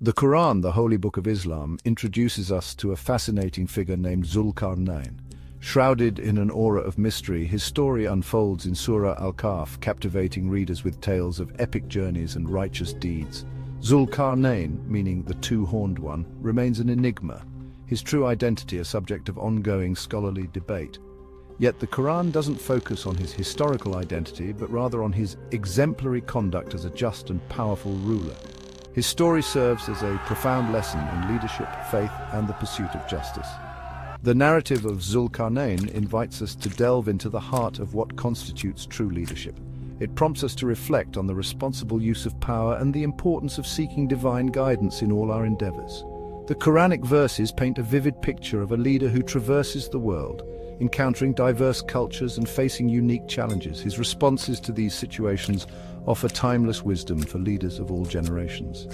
The Quran, the holy book of Islam, introduces us to a fascinating figure named Zul-Qarnain. Shrouded in an aura of mystery, his story unfolds in Surah Al-Kahf, captivating readers with tales of epic journeys and righteous deeds. Zul-Qarnain, meaning the two-horned one, remains an enigma, his true identity a subject of ongoing scholarly debate. Yet the Quran doesn't focus on his historical identity, but rather on his exemplary conduct as a just and powerful ruler. His story serves as a profound lesson in leadership, faith, and the pursuit of justice. The narrative of Zul-Qarnain invites us to delve into the heart of what constitutes true leadership. It prompts us to reflect on the responsible use of power and the importance of seeking divine guidance in all our endeavors. The Quranic verses paint a vivid picture of a leader who traverses the world, encountering diverse cultures and facing unique challenges. His responses to these situations offer timeless wisdom for leaders of all generations.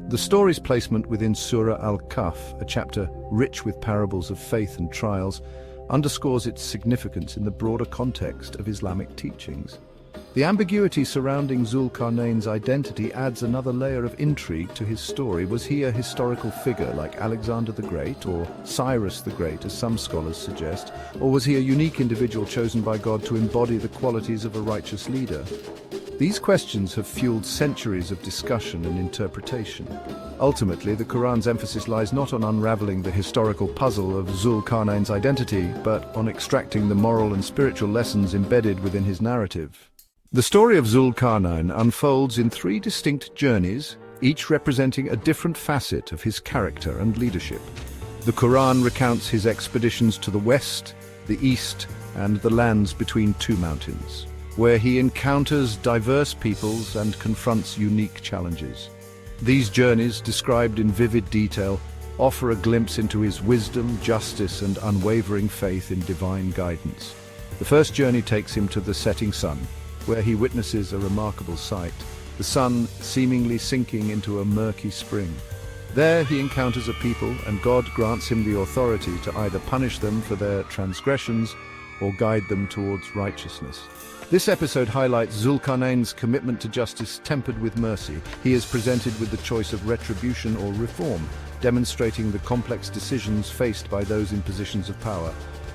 The story's placement within Surah Al-Kahf, a chapter rich with parables of faith and trials, underscores its significance in the broader context of Islamic teachings. The ambiguity surrounding Zul-Qarnain's identity adds another layer of intrigue to his story. Was he a historical figure like Alexander the Great or Cyrus the Great, as some scholars suggest, or was he a unique individual chosen by God to embody the qualities of a righteous leader? These questions have fueled centuries of discussion and interpretation. Ultimately, the Quran's emphasis lies not on unraveling the historical puzzle of Zul-Qarnain's identity, but on extracting the moral and spiritual lessons embedded within his narrative. The story of Zul-Qarnain unfolds in three distinct journeys, each representing a different facet of his character and leadership. The Quran recounts his expeditions to the west, the east, and the lands between two mountains, where he encounters diverse peoples and confronts unique challenges. These journeys, described in vivid detail, offer a glimpse into his wisdom, justice, and unwavering faith in divine guidance. The first journey takes him to the setting sun, where he witnesses a remarkable sight, the sun seemingly sinking into a murky spring. There he encounters a people, and God grants him the authority to either punish them for their transgressions or guide them towards righteousness. This episode highlights Zul-Qarnain's commitment to justice tempered with mercy. He is presented with the choice of retribution or reform, demonstrating the complex decisions faced by those in positions of power.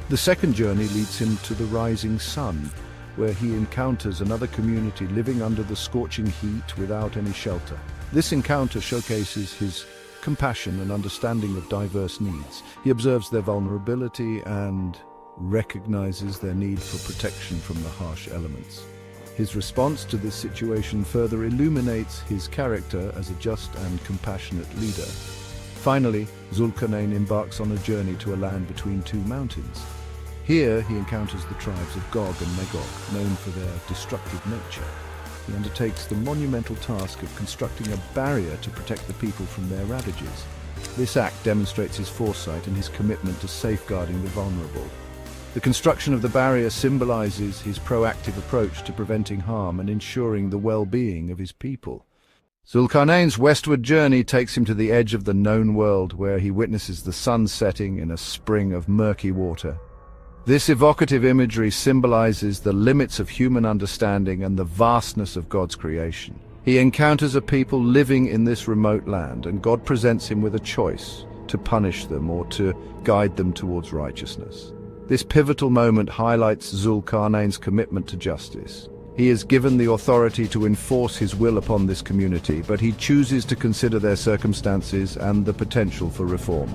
The second journey leads him to the rising sun, where he encounters another community living under the scorching heat without any shelter. This encounter showcases his compassion and understanding of diverse needs. He observes their vulnerability and recognizes their need for protection from the harsh elements. His response to this situation further illuminates his character as a just and compassionate leader. Finally, Zul-Qarnain embarks on a journey to a land between two mountains. Here he encounters the tribes of Gog and Magog, known for their destructive nature. He undertakes the monumental task of constructing a barrier to protect the people from their ravages. This act demonstrates his foresight and his commitment to safeguarding the vulnerable. The construction of the barrier symbolizes his proactive approach to preventing harm and ensuring the well-being of his people. Zul-Qarnain's westward journey takes him to the edge of the known world, where he witnesses the sun setting in a spring of murky water. This evocative imagery symbolizes the limits of human understanding and the vastness of God's creation. He encounters a people living in this remote land, and God presents him with a choice: to punish them or to guide them towards righteousness. This pivotal moment highlights Zul-Qarnain's commitment to justice. He is given the authority to enforce his will upon this community, but he chooses to consider their circumstances and the potential for reform.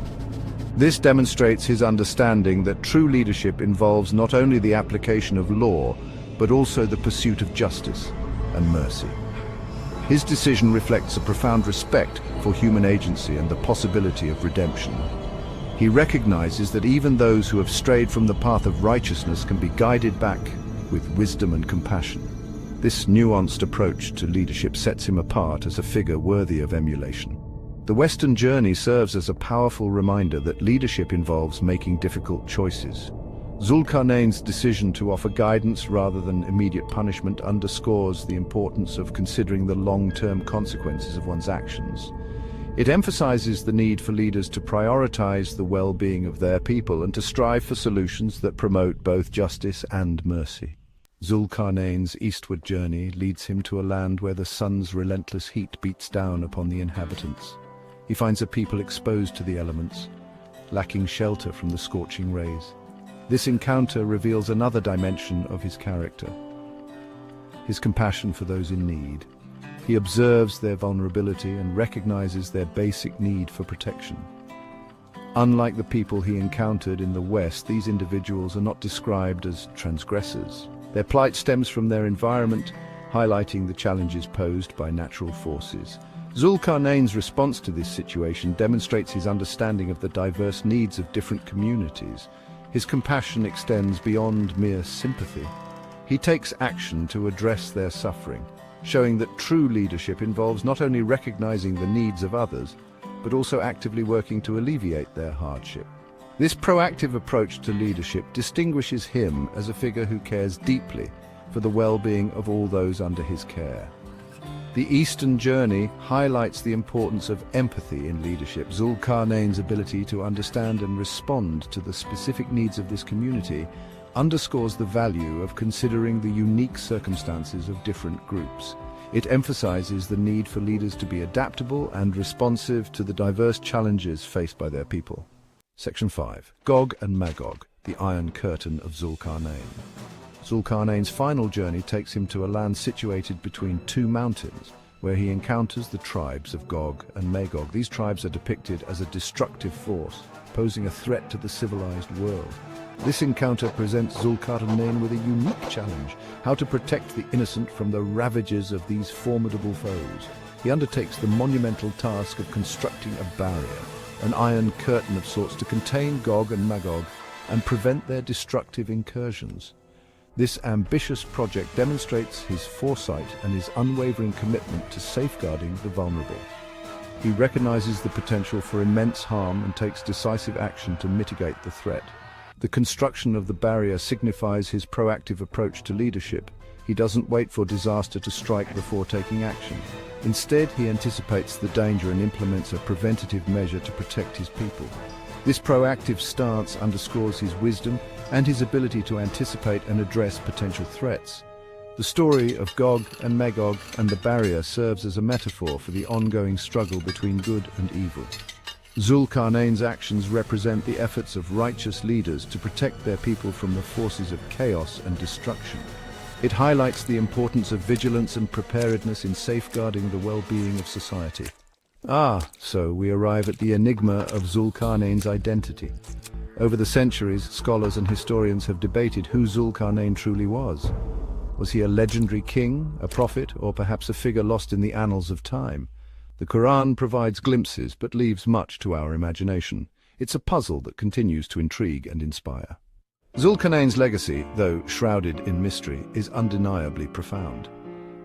This demonstrates his understanding that true leadership involves not only the application of law, but also the pursuit of justice and mercy. His decision reflects a profound respect for human agency and the possibility of redemption. He recognizes that even those who have strayed from the path of righteousness can be guided back with wisdom and compassion. This nuanced approach to leadership sets him apart as a figure worthy of emulation. The Western journey serves as a powerful reminder that leadership involves making difficult choices. Zul-Qarnain's decision to offer guidance rather than immediate punishment underscores the importance of considering the long-term consequences of one's actions. It emphasizes the need for leaders to prioritize the well-being of their people and to strive for solutions that promote both justice and mercy. Zul-Qarnain's eastward journey leads him to a land where the sun's relentless heat beats down upon the inhabitants. He finds a people exposed to the elements, lacking shelter from the scorching rays. This encounter reveals another dimension of his character: his compassion for those in need. He observes their vulnerability and recognizes their basic need for protection. Unlike the people he encountered in the West, these individuals are not described as transgressors. Their plight stems from their environment, highlighting the challenges posed by natural forces. Zul-Qarnain's response to this situation demonstrates his understanding of the diverse needs of different communities. His compassion extends beyond mere sympathy. He takes action to address their suffering, showing that true leadership involves not only recognizing the needs of others, but also actively working to alleviate their hardship. This proactive approach to leadership distinguishes him as a figure who cares deeply for the well-being of all those under his care. The Eastern journey highlights the importance of empathy in leadership. Zul-Qarnain's ability to understand and respond to the specific needs of this community underscores the value of considering the unique circumstances of different groups. It emphasizes the need for leaders to be adaptable and responsive to the diverse challenges faced by their people. Section 5. Gog and Magog, the Iron Curtain of Zul-Qarnain. Zul-Qarnain's final journey takes him to a land situated between two mountains, where he encounters the tribes of Gog and Magog. These tribes are depicted as a destructive force, posing a threat to the civilized world. This encounter presents Zul-Qarnain with a unique challenge: how to protect the innocent from the ravages of these formidable foes. He undertakes the monumental task of constructing a barrier, an iron curtain of sorts, to contain Gog and Magog and prevent their destructive incursions. This ambitious project demonstrates his foresight and his unwavering commitment to safeguarding the vulnerable. He recognizes the potential for immense harm and takes decisive action to mitigate the threat. The construction of the barrier signifies his proactive approach to leadership. He doesn't wait for disaster to strike before taking action. Instead, he anticipates the danger and implements a preventative measure to protect his people. This proactive stance underscores his wisdom and his ability to anticipate and address potential threats. The story of Gog and Magog and the barrier serves as a metaphor for the ongoing struggle between good and evil. Zul-Qarnain's actions represent the efforts of righteous leaders to protect their people from the forces of chaos and destruction. It highlights the importance of vigilance and preparedness in safeguarding the well-being of society. So we arrive at the enigma of Zul-Qarnain's identity. Over the centuries, scholars and historians have debated who Zul-Qarnain truly was. Was he a legendary king, a prophet, or perhaps a figure lost in the annals of time? The Quran provides glimpses but leaves much to our imagination. It's a puzzle that continues to intrigue and inspire. Zul-Qarnain's legacy, though shrouded in mystery, is undeniably profound.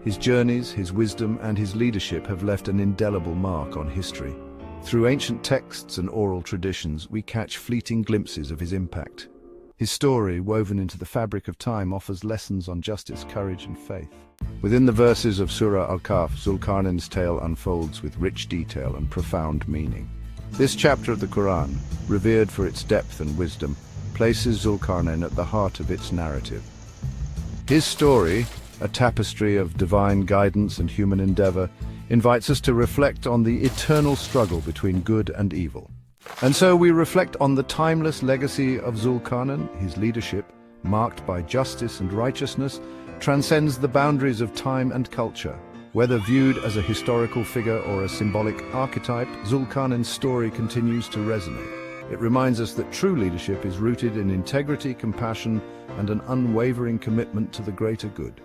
His journeys, his wisdom, and his leadership have left an indelible mark on history. Through ancient texts and oral traditions, we catch fleeting glimpses of his impact. His story, woven into the fabric of time, offers lessons on justice, courage, and faith. Within the verses of Surah Al-Kahf, Zul-Qarnain's tale unfolds with rich detail and profound meaning. This chapter of the Quran, revered for its depth and wisdom, places Zul-Qarnain at the heart of its narrative. His story, a tapestry of divine guidance and human endeavor, invites us to reflect on the eternal struggle between good and evil. And so we reflect on the timeless legacy of Zul-Qarnain. His leadership, marked by justice and righteousness, transcends the boundaries of time and culture. Whether viewed as a historical figure or a symbolic archetype, Zul-Qarnain's story continues to resonate. It reminds us that true leadership is rooted in integrity, compassion, and an unwavering commitment to the greater good.